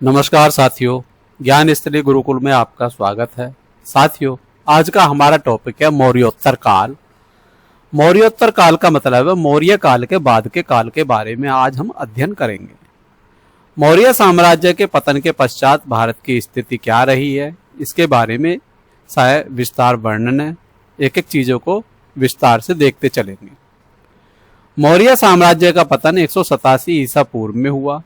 नमस्कार साथियों, ज्ञान स्तरीय गुरुकुल में आपका स्वागत है। साथियों, आज का हमारा टॉपिक है मौर्योत्तर काल। मौर्योत्तर काल का मतलब है मौर्य काल के बाद के काल के बारे में आज हम अध्ययन करेंगे। मौर्य साम्राज्य के पतन के पश्चात भारत की स्थिति क्या रही है, इसके बारे में विस्तार वर्णन है। एक एक चीजों को विस्तार से देखते चलेंगे। मौर्य साम्राज्य का पतन 187 ईसा पूर्व में हुआ।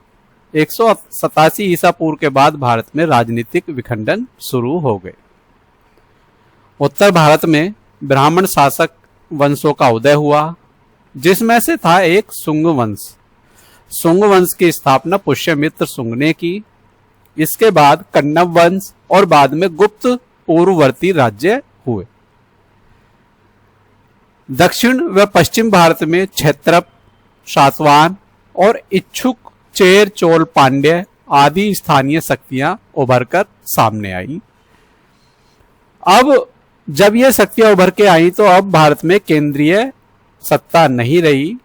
187 ईसा पूर्व के बाद भारत में राजनीतिक विखंडन शुरू हो गए। उत्तर भारत में ब्राह्मण शासक वंशों का उदय हुआ, जिसमें से था एक शुंग वंश। शुंग वंश की स्थापना पुष्यमित्र शुंग ने की। इसके बाद कण्व वंश और बाद में गुप्त पूर्ववर्ती राज्य हुए। दक्षिण व पश्चिम भारत में क्षत्रप, शातवाहन और इच्छुक, चेर, चोल, पांड्य आदि स्थानीय शक्तियां उभरकर सामने आई। अब जब ये शक्तियां उभर के आई तो अब भारत में केंद्रीय सत्ता नहीं रही।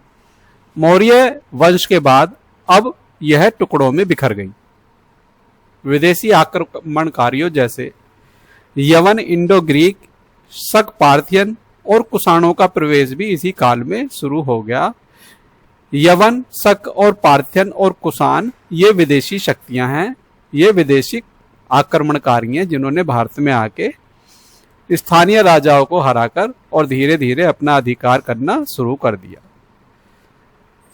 मौर्य वंश के बाद अब यह टुकड़ों में बिखर गई। विदेशी आक्रमणकारियों जैसे यवन, इंडो ग्रीक, शक, पार्थियन और कुषाणों का प्रवेश भी इसी काल में शुरू हो गया। यवन, शक और पार्थियन और कुषाण ये विदेशी शक्तियां हैं। ये विदेशी आक्रमणकारी हैं जिन्होंने भारत में आके स्थानीय राजाओं को हराकर और धीरे धीरे अपना अधिकार करना शुरू कर दिया।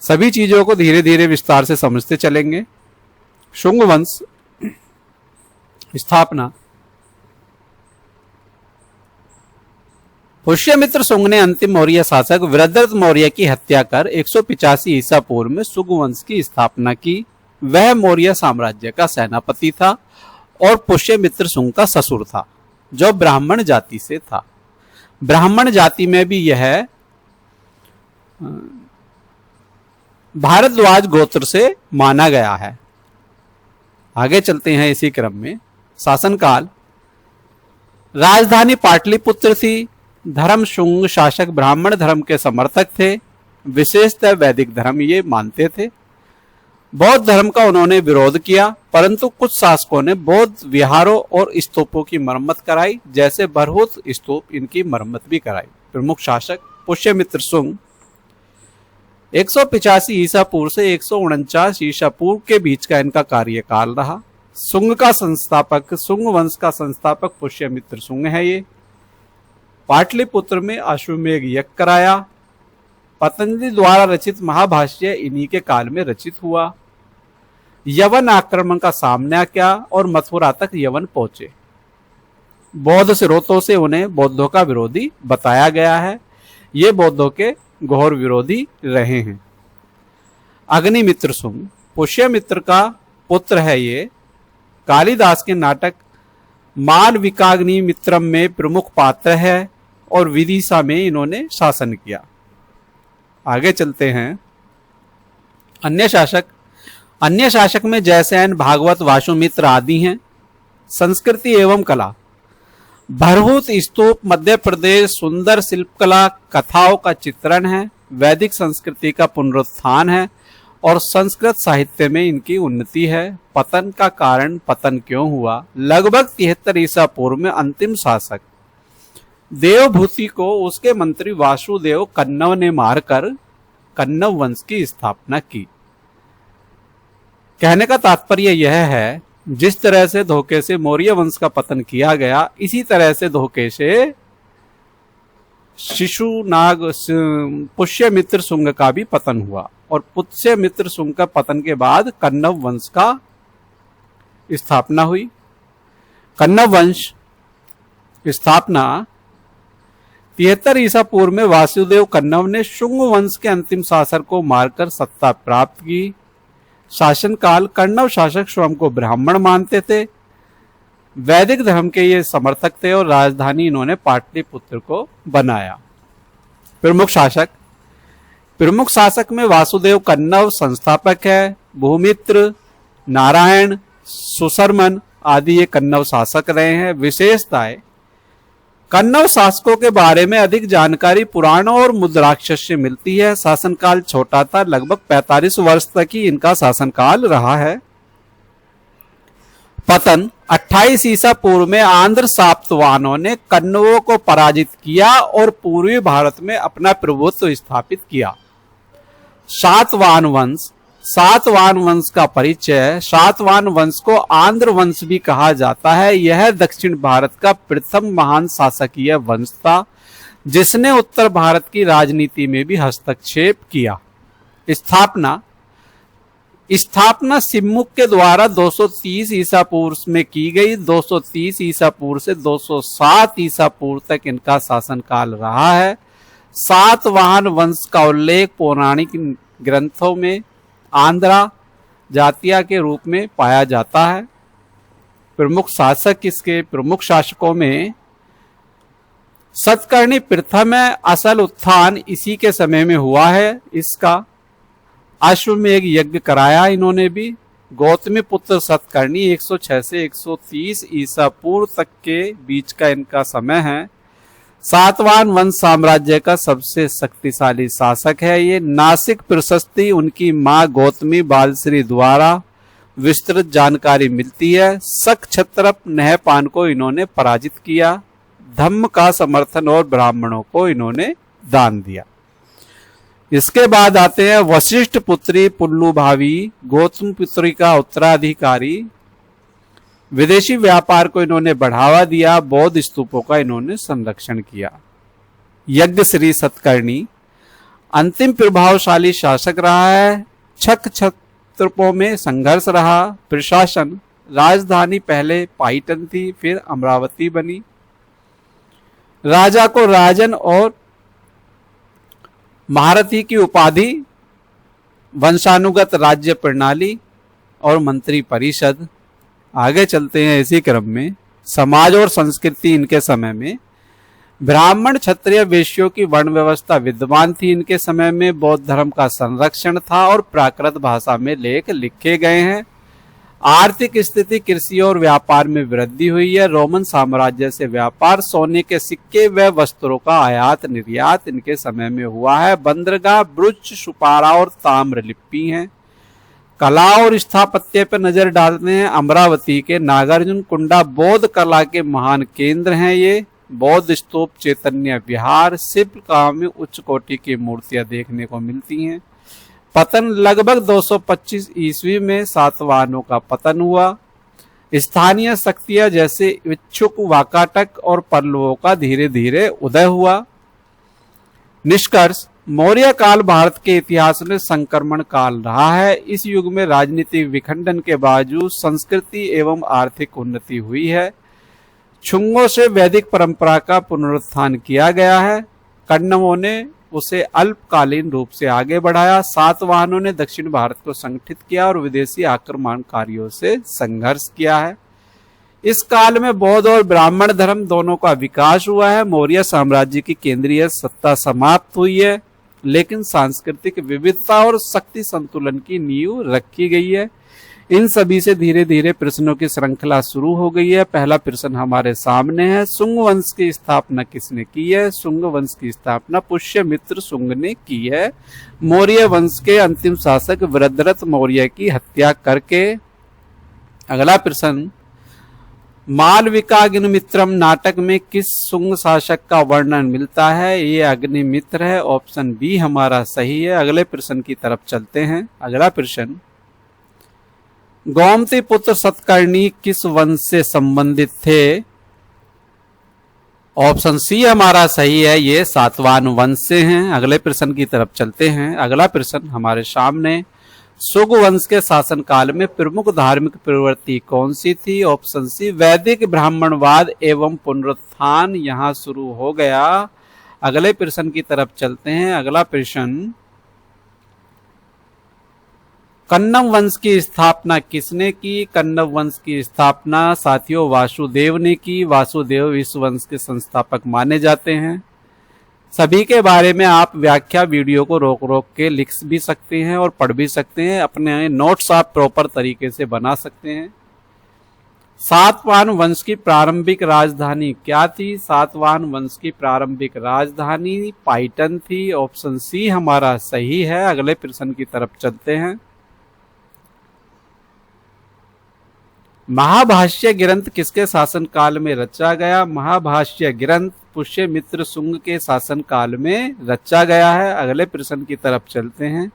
सभी चीजों को धीरे धीरे विस्तार से समझते चलेंगे। शुंग वंश स्थापना। पुष्यमित्र शुंग ने अंतिम मौर्य शासक वृद्धरथ मौर्य की हत्या कर 185 ईसा पूर्व में शुंग वंश की स्थापना की। वह मौर्य साम्राज्य का सेनापति था और पुष्यमित्र शुंग का ससुर था, जो ब्राह्मण जाति से था। ब्राह्मण जाति में भी यह भारद्वाज गोत्र से माना गया है। आगे चलते हैं इसी क्रम में। शासनकाल। राजधानी पाटलिपुत्र थी। धर्म। शुंग शासक ब्राह्मण धर्म के समर्थक थे, विशेषतः वैदिक धर्म ये मानते थे। बौद्ध धर्म का उन्होंने विरोध किया, परंतु कुछ शासकों ने बौद्ध विहारों और स्तूपों की मरम्मत कराई, जैसे बरहुत स्तूप, इनकी मरम्मत भी कराई। प्रमुख शासक पुष्यमित्र शुंग 185 ईसा पूर्व से 149 ईसा पूर्व के बीच का इनका कार्यकाल रहा। शुंग का संस्थापक, शुंग वंश का संस्थापक पुष्यमित्र शुंग है। ये पाटलिपुत्र में अश्वमेध यज्ञ कराया। पतंजलि द्वारा रचित महाभाष्य इन्हीं के काल में रचित हुआ। यवन आक्रमण का सामना किया और मथुरा तक यवन पहुंचे। बौद्ध स्रोतों से उन्हें बौद्धों का विरोधी बताया गया है। ये बौद्धों के घोर विरोधी रहे हैं। अग्निमित्र शुंग पुष्यमित्र का पुत्र है। ये कालिदास के नाटक मालविकाग्निमित्रम में प्रमुख पात्र है और विदिशा में इन्होंने शासन किया। आगे चलते हैं। अन्य शासक। अन्य शासक में जयसेन, भागवत, वासुमित्र आदि हैं। संस्कृति एवं कला। बरहुत स्तूप मध्य प्रदेश सुंदर शिल्पकला, कथाओं का चित्रण है। वैदिक संस्कृति का पुनरुत्थान है और संस्कृत साहित्य में इनकी उन्नति है। पतन का कारण, पतन क्यों हुआ। लगभग 73 ईसा पूर्व में अंतिम शासक देवभूति को उसके मंत्री वासुदेव कण्व ने मारकर कण्व वंश की स्थापना की। कहने का तात्पर्य यह है, जिस तरह से धोखे से मौर्य वंश का पतन किया गया, इसी तरह से धोखे से शिशुनाग पुष्यमित्र शुंग का भी पतन हुआ और पुष्यमित्र शुंग का पतन के बाद कण्व वंश का स्थापना हुई। कण्व वंश स्थापना 73 ईसा पूर्व में वासुदेव कण्व ने शुंग वंश के अंतिम शासक को मारकर सत्ता प्राप्त की। शासनकाल। कण्व शासक स्वयं को ब्राह्मण मानते थे। वैदिक धर्म के ये समर्थक थे और राजधानी इन्होंने पाटलिपुत्र को बनाया। प्रमुख शासक। प्रमुख शासक में वासुदेव कण्व संस्थापक है। भूमित्र, नारायण, सुशर्मन आदि ये कण्व शासक रहे हैं। विशेषताएं। कण्व शासकों के बारे में अधिक जानकारी पुराणों और मुद्राक्षर से मिलती है। शासनकाल छोटा था, लगभग 45 वर्ष तक ही इनका शासनकाल रहा है। पतन 28 ईसा पूर्व में आंध्र सातवाहनों ने कन्नौजों को पराजित किया और पूर्वी भारत में अपना प्रभुत्व स्थापित किया। सातवाहन वंश का परिचय। सातवाहन वंश को आंध्र वंश भी कहा जाता है। यह दक्षिण भारत का प्रथम महान शासकीय वंश था जिसने उत्तर भारत की राजनीति में भी हस्तक्षेप किया। स्थापना सिम्मुक के द्वारा 230 ईसा पूर्व में की गई। 230 ईसा पूर्व से 207 ईसा पूर्व तक इनका शासनकाल रहा है। सातवाहन वंश का उल्लेख पौराणिक ग्रंथों में आंध्रा जातीय के रूप में पाया जाता है। इसके प्रमुख शासकों में सतकर्णी प्रथम है। असल उत्थान इसी के समय में हुआ है। इसका अश्वमेध यज्ञ कराया इन्होंने भी। गौतमी पुत्र सतकर्णी 106 से 130 ईसा पूर्व तक के बीच का इनका समय है। सातवाहन वंश साम्राज्य का सबसे शक्तिशाली शासक है। ये नासिक प्रशस्ति उनकी मां गौतमी बालश्री द्वारा विस्तृत जानकारी मिलती है। शक क्षत्रप नहपान को इन्होंने पराजित किया। धम्म का समर्थन और ब्राह्मणों को इन्होंने दान दिया। इसके बाद आते हैं वशिष्ठ पुत्री पुल्लू भावी, गौतम पुत्री का उत्तराधिकारी। विदेशी व्यापार को इन्होंने बढ़ावा दिया। बौद्ध स्तूपों का इन्होंने संरक्षण किया। यज्ञ श्री सतकर्णी अंतिम प्रभावशाली शासक रहा है। छक क्षत्रपों में संघर्ष रहा। प्रशासन राजधानी पहले पाइटन थी, फिर अमरावती बनी। राजा को राजन और महारथी की उपाधि, वंशानुगत राज्य प्रणाली और मंत्री परिषद। आगे चलते हैं इसी क्रम में। समाज और संस्कृति इनके समय में ब्राह्मण क्षत्रिय वैश्यों की वर्ण व्यवस्था विद्यमान थी। इनके समय में बौद्ध धर्म का संरक्षण था और प्राकृत भाषा में लेख लिखे गए हैं। आर्थिक स्थिति कृषि और व्यापार में वृद्धि हुई है। रोमन साम्राज्य से व्यापार, सोने के सिक्के व वस्त्रों का आयात निर्यात इनके समय में हुआ है। बंदरगाह, ब्रुज, सुपारा और ताम्र लिपि हैं। कला और स्थापत्य पर नजर डालते हैं। अमरावती के नागार्जुन कुंडा बौद्ध कला के महान केंद्र हैं। ये बौद्ध स्तूप, चैतन्य विहार, शिल्पकला में उच्च कोटि की मूर्तियां देखने को मिलती हैं। पतन लगभग 225 ईस्वी में सातवाहनों का पतन हुआ। स्थानीय शक्तियां जैसे इच्छुक, वाकाटक और पल्लवों का धीरे धीरे उदय हुआ। निष्कर्ष, मौर्य काल भारत के इतिहास में संक्रमण काल रहा है। इस युग में राजनीतिक विखंडन के बावजूद संस्कृति एवं आर्थिक उन्नति हुई है। छुंगों से वैदिक परंपरा का पुनरुत्थान किया गया है। कण्वों ने उसे अल्पकालीन रूप से आगे बढ़ाया। सातवाहनों ने दक्षिण भारत को संगठित किया और विदेशी आक्रमणकारियों से संघर्ष किया है। इस काल में बौद्ध और ब्राह्मण धर्म दोनों का विकास हुआ है। मौर्य साम्राज्य की केंद्रीय सत्ता समाप्त हुई है, लेकिन सांस्कृतिक विविधता और शक्ति संतुलन की नींव रखी गई है। इन सभी से धीरे धीरे प्रश्नों की श्रृंखला शुरू हो गई है। पहला प्रश्न हमारे सामने है, शुंग वंश की स्थापना किसने की है? शुंग वंश की स्थापना पुष्यमित्र शुंग ने की है, मौर्य वंश के अंतिम शासक वृद्धरथ मौर्य की हत्या करके। अगला प्रश्न, मालविकाग्निमित्रम नाटक में किस शुंग शासक का वर्णन मिलता है? ये अग्निमित्र है। ऑप्शन बी हमारा सही है। अगले प्रश्न की तरफ चलते हैं। अगला प्रश्न, गोमती पुत्र सतकर्णी किस वंश से संबंधित थे? ऑप्शन सी हमारा सही है, ये सातवाहन वंश से हैं। अगले प्रश्न की तरफ चलते हैं। अगला प्रश्न हमारे सामने, शुंग वंश के शासनकाल में प्रमुख धार्मिक प्रवृत्ति कौन सी थी? ऑप्शन सी वैदिक ब्राह्मणवाद एवं पुनरुत्थान यहां शुरू हो गया। अगले प्रश्न की तरफ चलते हैं। अगला प्रश्न, कण्व वंश की स्थापना किसने की? कण्व वंश की स्थापना साथियों वासुदेव ने की। वासुदेव इस वंश के संस्थापक माने जाते हैं। सभी के बारे में आप व्याख्या वीडियो को रोक रोक के लिख भी सकते हैं और पढ़ भी सकते हैं। अपने नोट्स आप प्रॉपर तरीके से बना सकते हैं। सातवाहन वंश की प्रारंभिक राजधानी क्या थी? सातवाहन वंश की प्रारंभिक राजधानी पाइटन थी। ऑप्शन सी हमारा सही है। अगले प्रश्न की तरफ चलते हैं। महाभाष्य ग्रंथ किसके शासन काल में रचा गया? महाभाष्य ग्रंथ पुष्यमित्र शुंग के शासन काल में रचा गया है। अगले प्रश्न की तरफ चलते हैं।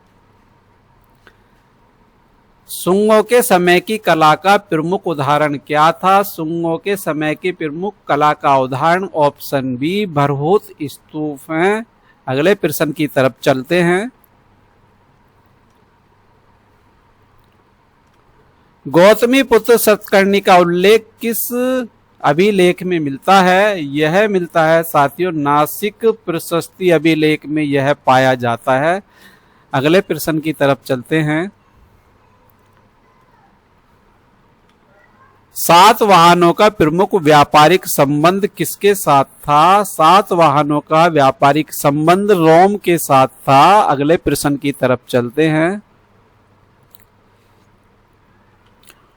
शुंगों के समय की कला का प्रमुख उदाहरण क्या था? शुंगों के समय की प्रमुख कला का उदाहरण ऑप्शन बी भरहुत स्तूप हैं। अगले प्रश्न की तरफ चलते हैं। गौतमी पुत्र सतकर्णी का उल्लेख किस अभिलेख में मिलता है? यह मिलता है साथियों नासिक प्रशस्ति अभिलेख में यह पाया जाता है। अगले प्रश्न की तरफ चलते हैं। सातवाहनों का प्रमुख व्यापारिक संबंध किसके साथ था? सातवाहनों का व्यापारिक संबंध रोम के साथ था। अगले प्रश्न की तरफ चलते हैं।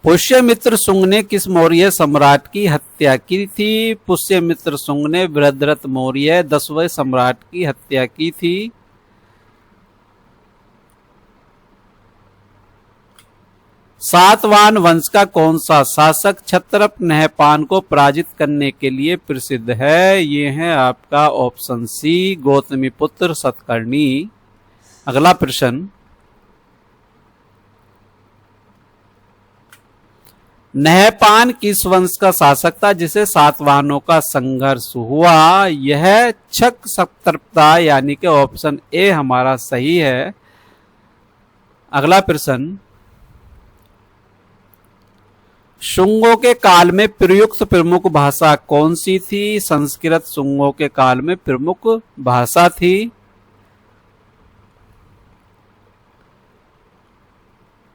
पुष्यमित्र शुंग ने किस मौर्य सम्राट की हत्या की थी? पुष्यमित्र शुंग ने बृहद्रथ मौर्य 10वें सम्राट की हत्या की थी। सातवाहन वंश का कौन सा शासक क्षत्रप नहपान को पराजित करने के लिए प्रसिद्ध है? ये है आपका ऑप्शन सी गौतमीपुत्र सतकर्णी। अगला प्रश्न। नहपान किस वंश का शासक था जिसे सातवाहनों का संघर्ष हुआ? यह छक सप्तर्प था, यानी कि ऑप्शन ए हमारा सही है। अगला प्रश्न। शुंगों के काल में प्रयुक्त प्रमुख भाषा कौन सी थी? संस्कृत शुंगों के काल में प्रमुख भाषा थी।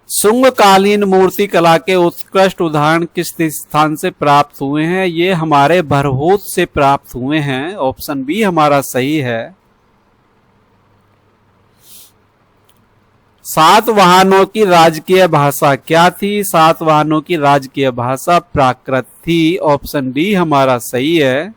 शुंगकालीन मूर्ति कला के उत्कृष्ट उदाहरण किस स्थान से प्राप्त हुए हैं? ये हमारे भरहुत से प्राप्त हुए हैं। ऑप्शन बी हमारा सही है। सातवाहनों की राजकीय भाषा क्या थी? सातवाहनों की राजकीय भाषा प्राकृत थी। ऑप्शन डी हमारा सही है।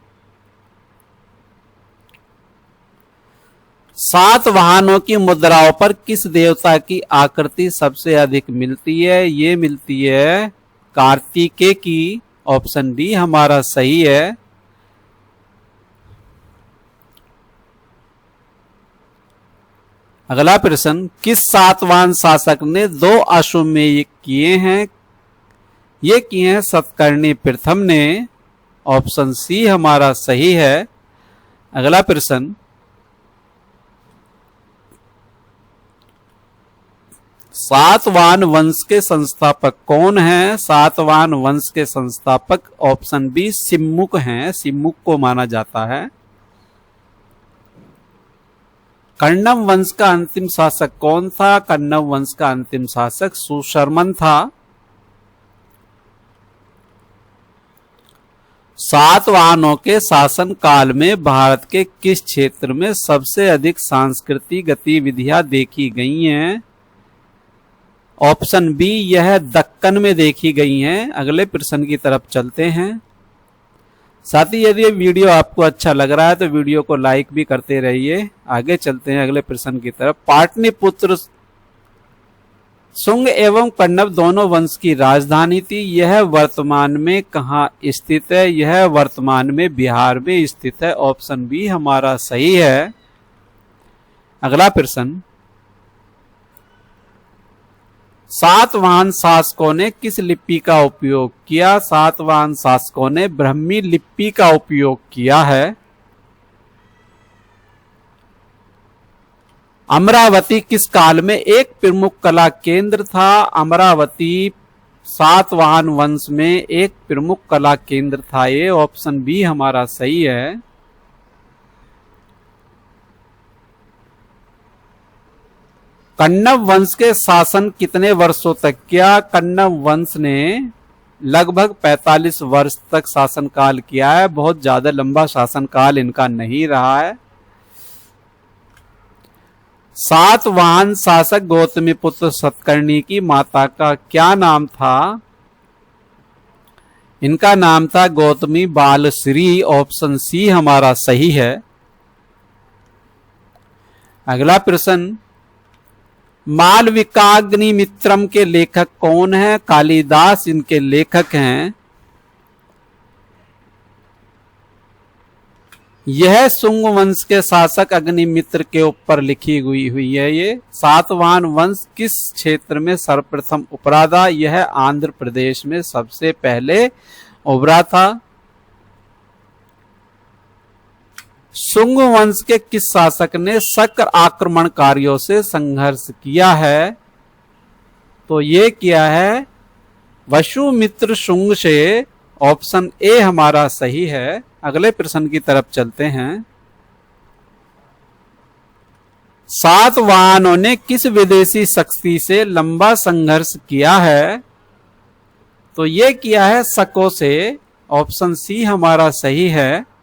सातवाहनों की मुद्राओं पर किस देवता की आकृति सबसे अधिक मिलती है? ये मिलती है कार्तिकेय की। ऑप्शन डी हमारा सही है। अगला प्रश्न। किस सातवाहन शासक ने 2 अश्वमेध किए हैं? ये किए हैं सतकर्णी प्रथम ने। ऑप्शन सी हमारा सही है। अगला प्रश्न। सातवाहन वंश के संस्थापक कौन हैं? सातवाहन वंश के संस्थापक ऑप्शन बी सिम्मुक हैं। सिम्मुक को माना जाता है। कण्व वंश का अंतिम शासक कौन था? कण्व वंश का अंतिम शासक सुशर्मन था। सातवाहनों के शासन काल में भारत के किस क्षेत्र में सबसे अधिक सांस्कृतिक गतिविधियां देखी गई हैं? ऑप्शन बी यह दक्कन में देखी गई हैं। अगले प्रश्न की तरफ चलते हैं। साथ ही यदि ये वीडियो आपको अच्छा लग रहा है तो वीडियो को लाइक भी करते रहिए। आगे चलते हैं अगले प्रश्न की तरफ। पाटलिपुत्र शुंग एवं कण्व दोनों वंश की राजधानी थी। यह वर्तमान में कहाँ स्थित है? यह वर्तमान में बिहार में स्थित है। ऑप्शन बी हमारा सही है। अगला प्रश्न। सातवाहन शासकों ने किस लिपि का उपयोग किया? सातवाहन शासकों ने ब्राह्मी लिपि का उपयोग किया है। अमरावती किस काल में एक प्रमुख कला केंद्र था? अमरावती सातवाहन वंश में एक प्रमुख कला केंद्र था। ये ऑप्शन बी हमारा सही है। कण्व वंश के शासन कितने वर्षों तक किया? कण्व वंश ने लगभग 45 वर्ष तक शासनकाल किया है। बहुत ज्यादा लंबा शासनकाल इनका नहीं रहा है। सातवाहन शासक गौतमीपुत्र सतकर्णी की माता का क्या नाम था? इनका नाम था गौतमी बालश्री। ऑप्शन सी हमारा सही है। अगला प्रश्न। मालविकाग्निमित्रम के लेखक कौन है? कालिदास इनके लेखक हैं। यह शुंग वंश के शासक अग्निमित्र के ऊपर लिखी हुई है। ये सातवाहन वंश किस क्षेत्र में सर्वप्रथम उभरा था? यह आंध्र प्रदेश में सबसे पहले उभरा था। शुंग वंश के किस शासक ने शक आक्रमणकारियों से संघर्ष किया है? तो ये किया है वसुमित्र शुंग से। ऑप्शन ए हमारा सही है। अगले प्रश्न की तरफ चलते हैं। सातवाहनों ने किस विदेशी शक्ति से लंबा संघर्ष किया है? तो ये किया है शकों से। ऑप्शन सी हमारा सही है।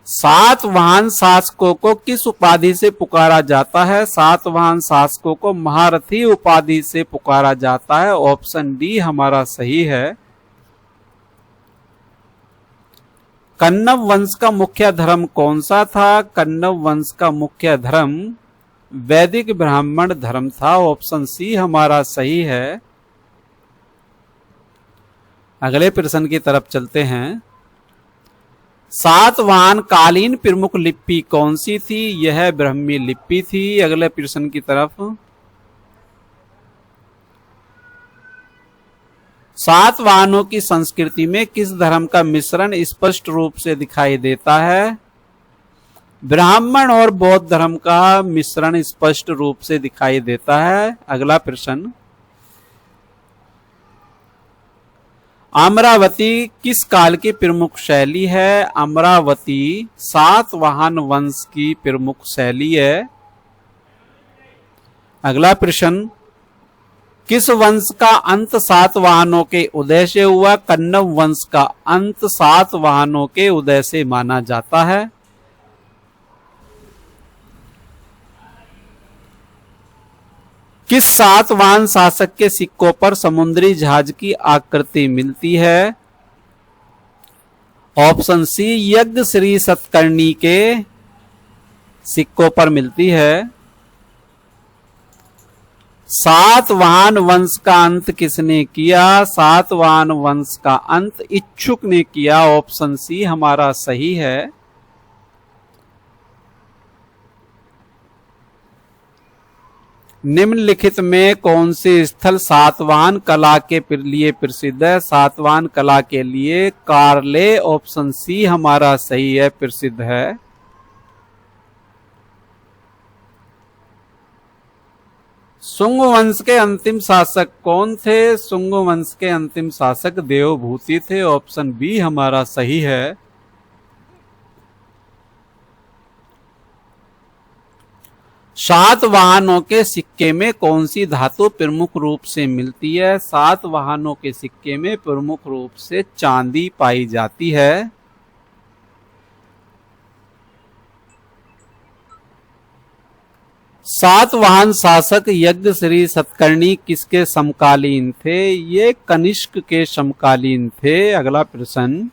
सातवाहन शासकों को किस उपाधि से पुकारा जाता है? सातवाहन शासकों को महारथी उपाधि से पुकारा जाता है। ऑप्शन डी हमारा सही है। कण्व वंश का मुख्य धर्म कौन सा था? कण्व वंश का मुख्य धर्म वैदिक ब्राह्मण धर्म था। ऑप्शन सी हमारा सही है। अगले प्रश्न की तरफ चलते हैं। सातवाहन कालीन प्रमुख लिपि कौन सी थी? यह ब्राह्मी लिपि थी। अगले प्रश्न की तरफ। सातवाहनों की संस्कृति में किस धर्म का मिश्रण स्पष्ट रूप से दिखाई देता है? ब्राह्मण और बौद्ध धर्म का मिश्रण स्पष्ट रूप से दिखाई देता है। अगला प्रश्न। अमरावती किस काल की प्रमुख शैली है? अमरावती सातवाहन वंश की प्रमुख शैली है। अगला प्रश्न। किस वंश का अंत सातवाहनों के उदय से हुआ? कण्व वंश का अंत सातवाहनों के उदय से माना जाता है। किस सातवाहन शासक के सिक्कों पर समुद्री जहाज की आकृति मिलती है? ऑप्शन सी यज्ञ श्री सतकर्णी के सिक्कों पर मिलती है। सातवाहन वंश का अंत किसने किया? सातवाहन वंश का अंत इच्छुक ने किया। ऑप्शन सी हमारा सही है। निम्नलिखित में कौन सी स्थल सातवाहन कला के लिए प्रसिद्ध है? सातवाहन कला के लिए कार्ले। ऑप्शन सी हमारा सही है, प्रसिद्ध है। शुंग वंश के अंतिम शासक कौन थे? शुंग वंश के अंतिम शासक देवभूति थे। ऑप्शन बी हमारा सही है। सातवाहनों के सिक्के में कौन सी धातु प्रमुख रूप से मिलती है? सातवाहनों के सिक्के में प्रमुख रूप से चांदी पाई जाती है। सातवाहन शासक यज्ञ श्री सतकर्णी किसके समकालीन थे? ये कनिष्क के समकालीन थे। अगला प्रश्न।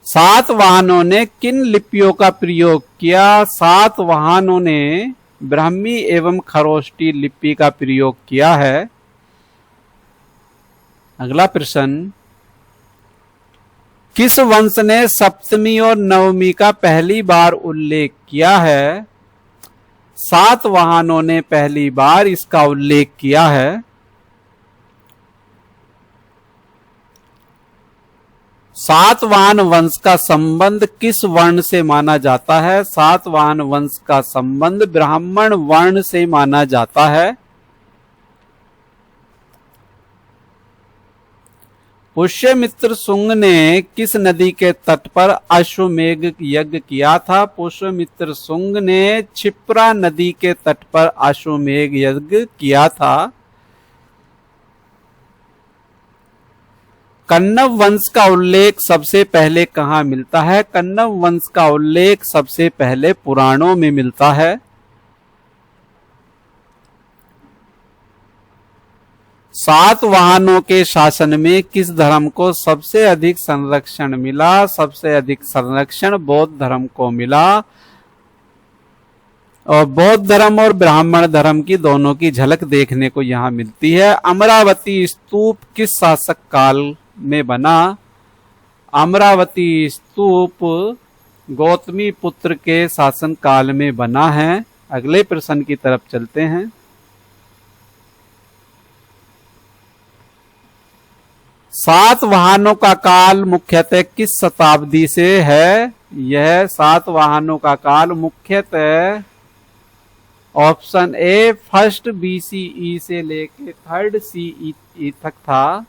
सातवाहनों ने किन लिपियों का प्रयोग किया? सातवाहनों ने ब्राह्मी एवं खरोष्टी लिपि का प्रयोग किया है। अगला प्रश्न। किस वंश ने सप्तमी और नवमी का पहली बार उल्लेख किया है? सातवाहनों ने पहली बार इसका उल्लेख किया है। सातवाहन वंश का संबंध किस वर्ण से माना जाता है? सातवाहन वंश का संबंध ब्राह्मण वर्ण से माना जाता है। पुष्यमित्र शुंग ने किस नदी के तट पर अश्वमेध यज्ञ किया था? पुष्यमित्र शुंग ने क्षिप्रा नदी के तट पर अश्वमेध यज्ञ किया था। कण्व वंश का उल्लेख सबसे पहले कहाँ मिलता है? कण्व वंश का उल्लेख सबसे पहले पुराणों में मिलता है। सातवाहनों के शासन में किस धर्म को सबसे अधिक संरक्षण मिला? सबसे अधिक संरक्षण बौद्ध धर्म को मिला। और बौद्ध धर्म और ब्राह्मण धर्म की दोनों की झलक देखने को यहां मिलती है। अमरावती स्तूप किस शासक काल में बना? अमरावती स्तूप गौतमी पुत्र के शासन काल में बना है। अगले प्रश्न की तरफ चलते हैं। सातवाहनों का काल मुख्यतः किस शताब्दी से है? यह सातवाहनों का काल मुख्यतः ऑप्शन ए फर्स्ट BCE से लेके थर्ड CE तक था।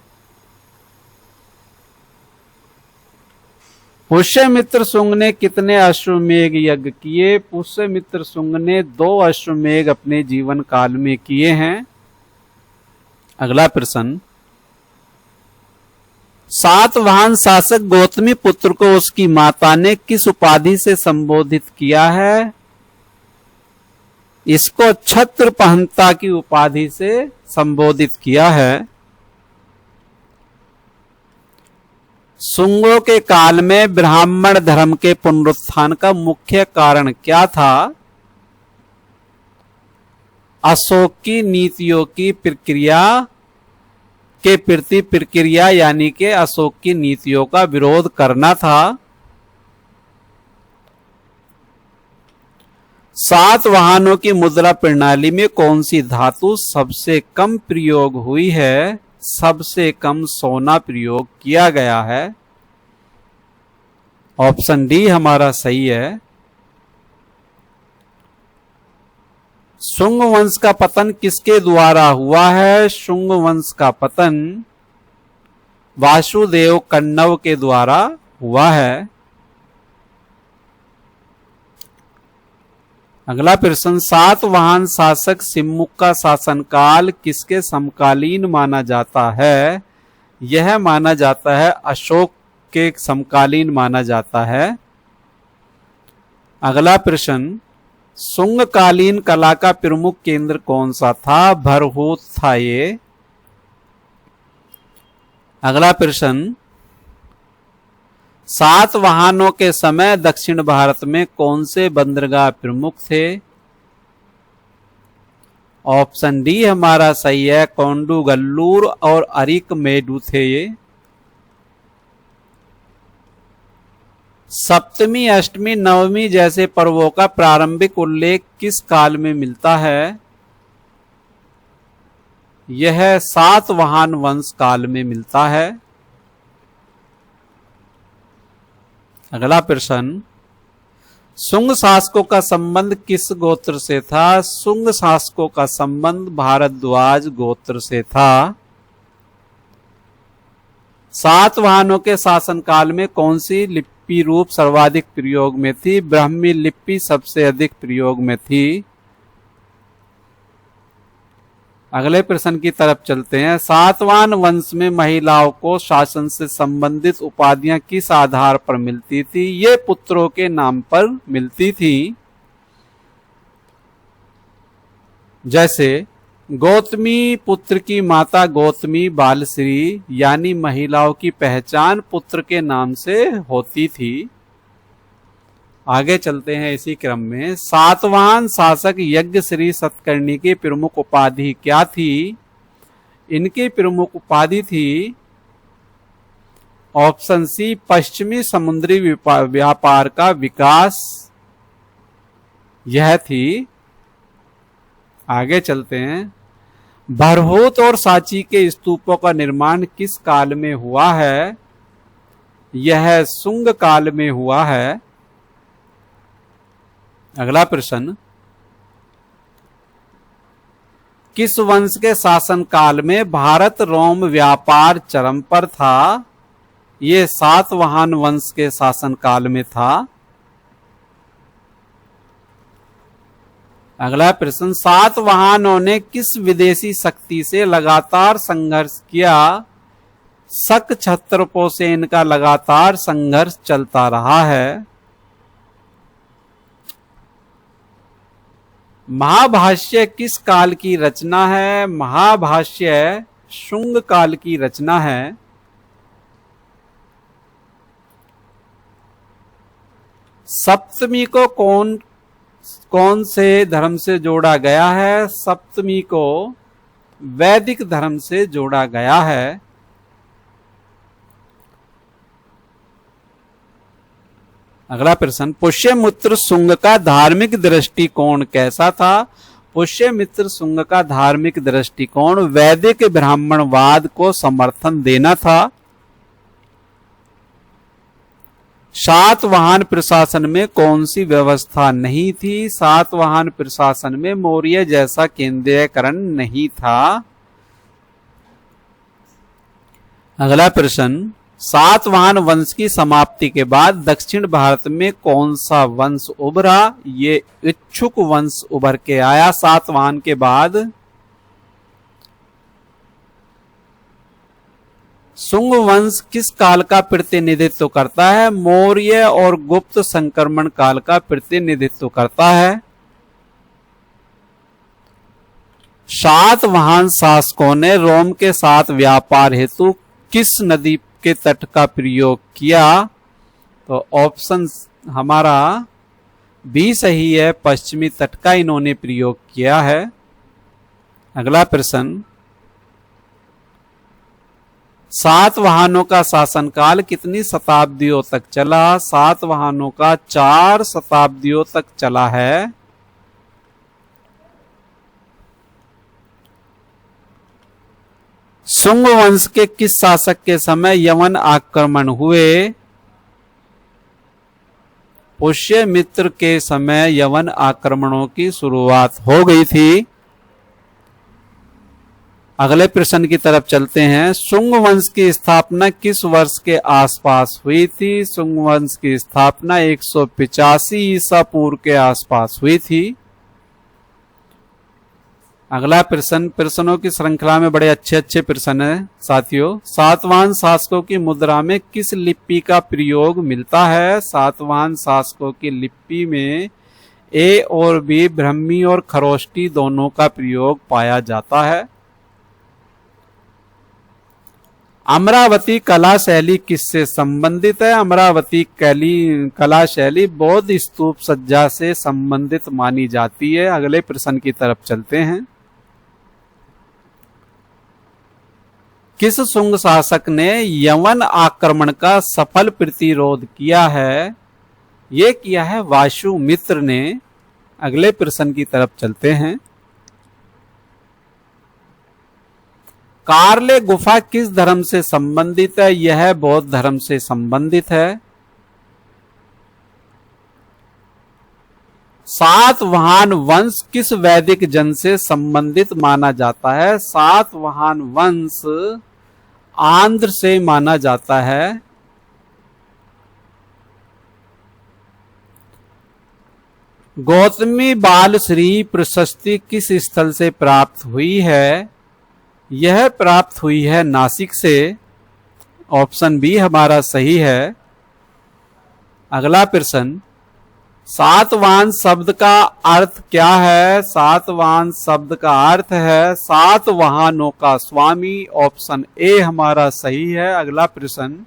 पुष्यमित्र शुंग ने कितने अश्वमेध यज्ञ किए? पुष्यमित्र शुंग ने 2 अश्वमेध अपने जीवन काल में किए हैं। अगला प्रश्न, सातवाहन शासक गौतमी पुत्र को उसकी माता ने किस उपाधि से संबोधित किया है? इसको छत्रपहंता की उपाधि से संबोधित किया है। शुंगों के काल में ब्राह्मण धर्म के पुनरुत्थान का मुख्य कारण क्या था? अशोक की नीतियों की प्रक्रिया के प्रति प्रक्रिया यानी कि अशोक की नीतियों का विरोध करना था। सातवाहनों की मुद्रा प्रणाली में कौन सी धातु सबसे कम प्रयोग हुई है? सबसे कम सोना प्रयोग किया गया है। ऑप्शन डी हमारा सही है। शुंग वंश का पतन किसके द्वारा हुआ है? शुंग वंश का पतन वासुदेव कण्व के द्वारा हुआ है। अगला प्रश्न, सातवाहन शासक सिम्मुख का शासनकाल किसके समकालीन माना जाता है? यह माना जाता है अशोक के समकालीन माना जाता है। अगला प्रश्न, शुंगकालीन कला का प्रमुख केंद्र कौन सा था? भरहुत था ये। अगला प्रश्न, सातवाहनों के समय दक्षिण भारत में कौन से बंदरगाह प्रमुख थे? ऑप्शन डी हमारा सही है। कोंडुगल्लूर और अरिकमेडु थे ये। सप्तमी, अष्टमी, नवमी जैसे पर्वों का प्रारंभिक उल्लेख किस काल में मिलता है? यह सातवाहन वंश काल में मिलता है। अगला प्रश्न, शुंग शासकों का संबंध किस गोत्र से था? शुंग शासकों का संबंध भारद्वाज गोत्र से था। सातवाहनों के शासनकाल में कौन सी लिपि रूप सर्वाधिक प्रयोग में थी? ब्राह्मी लिपि सबसे अधिक प्रयोग में थी। अगले प्रश्न की तरफ चलते हैं। सातवाहन वंश में महिलाओं को शासन से संबंधित उपाधियां किस आधार पर मिलती थी? ये पुत्रों के नाम पर मिलती थी। जैसे गौतमी पुत्र की माता गौतमी बालश्री, यानी महिलाओं की पहचान पुत्र के नाम से होती थी। आगे चलते हैं इसी क्रम में। सातवाहन शासक यज्ञश्री सतकर्णी की प्रमुख उपाधि क्या थी? इनकी प्रमुख उपाधि थी ऑप्शन सी पश्चिमी समुद्री व्यापार का विकास, यह थी। आगे चलते हैं। भरहुत और सांची के स्तूपों का निर्माण किस काल में हुआ है? यह शुंग काल में हुआ है। अगला प्रश्न, किस वंश के शासन काल में भारत रोम व्यापार चरम पर था? ये सातवाहन वंश के शासन काल में था। अगला प्रश्न, सातवाहनों ने किस विदेशी शक्ति से लगातार संघर्ष किया? शक क्षत्रपों से इनका लगातार संघर्ष चलता रहा है। महाभाष्य किस काल की रचना है? महाभाष्य शुंग काल की रचना है। सप्तमी को कौन से धर्म से जोड़ा गया है? सप्तमी को वैदिक धर्म से जोड़ा गया है। अगला प्रश्न, पुष्यमित्र शुंग का धार्मिक दृष्टिकोण कैसा था? पुष्यमित्र शुंग का धार्मिक दृष्टिकोण वैदिक ब्राह्मणवाद को समर्थन देना था। सातवाहन प्रशासन में कौन सी व्यवस्था नहीं थी? सातवाहन प्रशासन में मौर्य जैसा केंद्रीयकरण नहीं था। अगला प्रश्न, सातवाहन वंश की समाप्ति के बाद दक्षिण भारत में कौन सा वंश उभरा? ये इच्छुक वंश उभर के आया सातवाहन के बाद। शुंग वंश किस काल का प्रतिनिधित्व करता है? मौर्य और गुप्त संक्रमण काल का प्रतिनिधित्व करता है। सातवाहन शासकों ने रोम के साथ व्यापार हेतु किस नदी के तट का प्रयोग किया? तो ऑप्शन हमारा बी सही है, पश्चिमी तट का इन्होंने प्रयोग किया है। अगला प्रश्न, सातवाहनों का शासनकाल कितनी शताब्दियों तक चला? सातवाहनों का 4 शताब्दियों तक चला है। शुंग वंश के किस शासक के समय यवन आक्रमण हुए? पुष्यमित्र के समय यवन आक्रमणों की शुरुआत हो गई थी। अगले प्रश्न की तरफ चलते हैं। शुंग वंश की स्थापना किस वर्ष के आसपास हुई थी? शुंग वंश की स्थापना 185 ईसा पूर्व के आसपास हुई थी। अगला प्रश्न, प्रश्नों की श्रृंखला में बड़े अच्छे अच्छे प्रश्न है साथियों। सातवाहन शासकों की मुद्रा में किस लिपि का प्रयोग मिलता है? सातवाहन शासकों की लिपि में ए और बी, ब्राह्मी और खरोष्टी दोनों का प्रयोग पाया जाता है। अमरावती कला शैली किससे संबंधित है? अमरावती कला शैली बौद्ध स्तूप सज्जा से संबंधित मानी जाती है। अगले प्रश्न की तरफ चलते हैं। किस शुंग शासक ने यवन आक्रमण का सफल प्रतिरोध किया है? ये किया है वासुमित्र ने। अगले प्रश्न की तरफ चलते हैं। कार्ले गुफा किस धर्म से संबंधित है? यह बौद्ध धर्म से संबंधित है। सातवाहन वंश किस वैदिक जन से संबंधित माना जाता है? सातवाहन वंश आंध्र से माना जाता है। गौतमी बाल श्री प्रशस्ति किस स्थल से प्राप्त हुई है? यह प्राप्त हुई है नासिक से। ऑप्शन बी हमारा सही है। अगला प्रश्न, सातवाहन शब्द का अर्थ क्या है? सातवाहन शब्द का अर्थ है सातवाहनों का स्वामी। ऑप्शन ए हमारा सही है। अगला प्रश्न,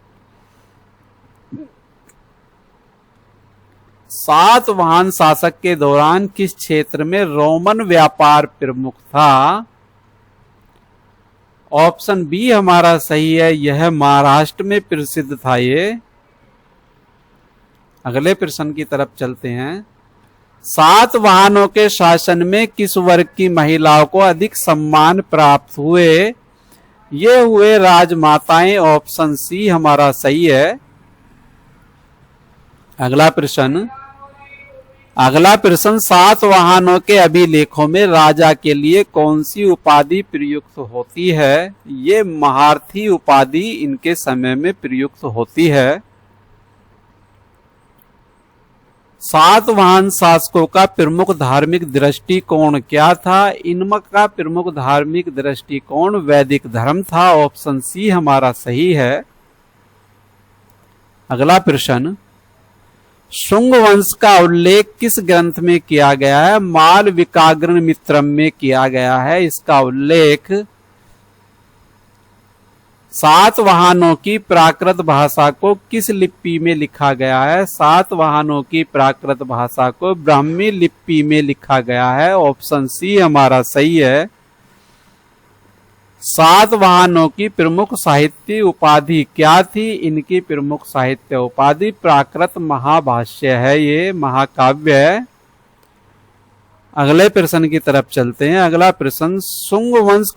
सातवाहन शासक के दौरान किस क्षेत्र में रोमन व्यापार प्रमुख था? ऑप्शन बी हमारा सही है, यह महाराष्ट्र में प्रसिद्ध था ये। अगले प्रश्न की तरफ चलते हैं। सातवाहनों के शासन में किस वर्ग की महिलाओं को अधिक सम्मान प्राप्त हुए? ये हुए राजमाताएं। ऑप्शन सी हमारा सही है। अगला प्रश्न, सातवाहनों के अभिलेखों में राजा के लिए कौन सी उपाधि प्रयुक्त होती है? ये महारथी उपाधि इनके समय में प्रयुक्त होती है। सातवाहन शासकों का प्रमुख धार्मिक दृष्टिकोण क्या था? इनका प्रमुख धार्मिक दृष्टिकोण वैदिक धर्म था। ऑप्शन सी हमारा सही है। अगला प्रश्न, शुंग वंश का उल्लेख किस ग्रंथ में किया गया है? मालविकाग्नि मित्रम में किया गया है इसका उल्लेख। सातवाहनों की प्राकृत भाषा को किस लिपि में लिखा गया है? सातवाहनों की प्राकृत भाषा को ब्राह्मी लिपि में लिखा गया है। ऑप्शन सी हमारा सही है। सातवाहनों की प्रमुख साहित्य उपाधि क्या थी? इनकी प्रमुख साहित्य उपाधि प्राकृत महाभाष्य है, ये महाकाव्य है। अगले प्रश्न की तरफ चलते हैं। अगला प्रश्न, शुंग वंश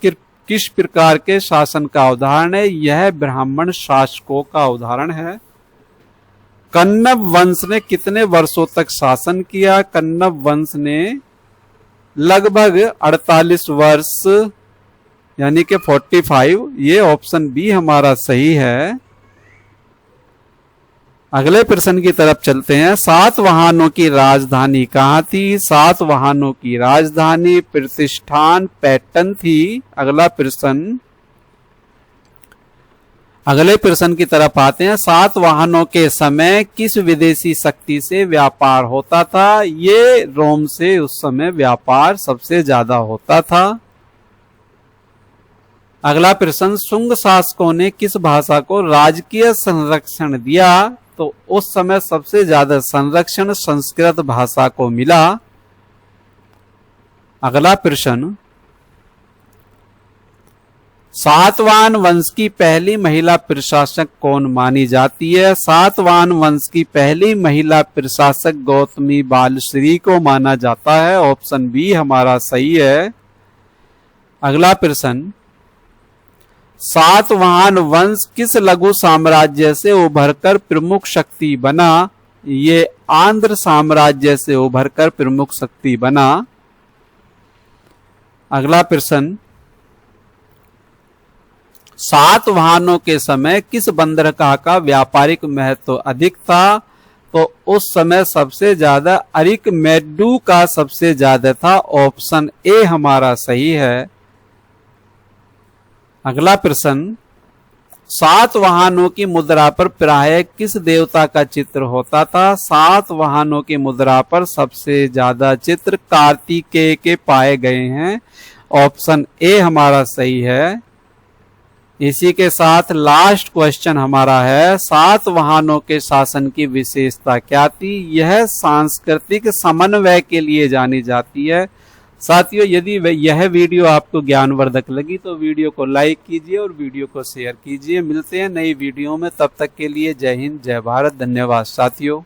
किस प्रकार के शासन का उदाहरण है? यह ब्राह्मण शासकों का उदाहरण है। कण्व वंश ने कितने वर्षों तक शासन किया? कण्व वंश ने लगभग 48 वर्ष यानी कि 45। ये ऑप्शन बी हमारा सही है। अगले प्रश्न की तरफ चलते हैं। सातवाहनों की राजधानी कहाँ थी? सातवाहनों की राजधानी प्रतिष्ठान पैटर्न थी। अगले प्रश्न की तरफ आते हैं। सातवाहनों के समय किस विदेशी शक्ति से व्यापार होता था? ये रोम से उस समय व्यापार सबसे ज्यादा होता था। अगला प्रश्न, शुंग शासकों ने किस भाषा को राजकीय संरक्षण दिया? तो उस समय सबसे ज्यादा संरक्षण संस्कृत भाषा को मिला। अगला प्रश्न, सातवाहन वंश की पहली महिला प्रशासक कौन मानी जाती है? सातवाहन वंश की पहली महिला प्रशासक गौतमी बालश्री को माना जाता है। ऑप्शन बी हमारा सही है। अगला प्रश्न, सातवाहन वंश किस लघु साम्राज्य से उभरकर प्रमुख शक्ति बना? ये आंध्र साम्राज्य से उभरकर प्रमुख शक्ति बना। अगला प्रश्न, सातवाहनों के समय किस बंदरगाह का व्यापारिक महत्व अधिक था? तो उस समय सबसे ज्यादा अरिकमेडु का सबसे ज्यादा था। ऑप्शन ए हमारा सही है। अगला प्रश्न, सातवाहनों की मुद्रा पर प्रायः किस देवता का चित्र होता था? सातवाहनों की मुद्रा पर सबसे ज्यादा चित्र कार्तिकेय के पाए गए हैं। ऑप्शन ए हमारा सही है। इसी के साथ लास्ट क्वेश्चन हमारा है, सातवाहनों के शासन की विशेषता क्या थी? यह सांस्कृतिक समन्वय के लिए जानी जाती है। साथियों, यदि यह वीडियो आपको ज्ञानवर्धक लगी तो वीडियो को लाइक कीजिए और वीडियो को शेयर कीजिए। मिलते हैं नई वीडियो में, तब तक के लिए जय हिंद, जय भारत, धन्यवाद साथियों।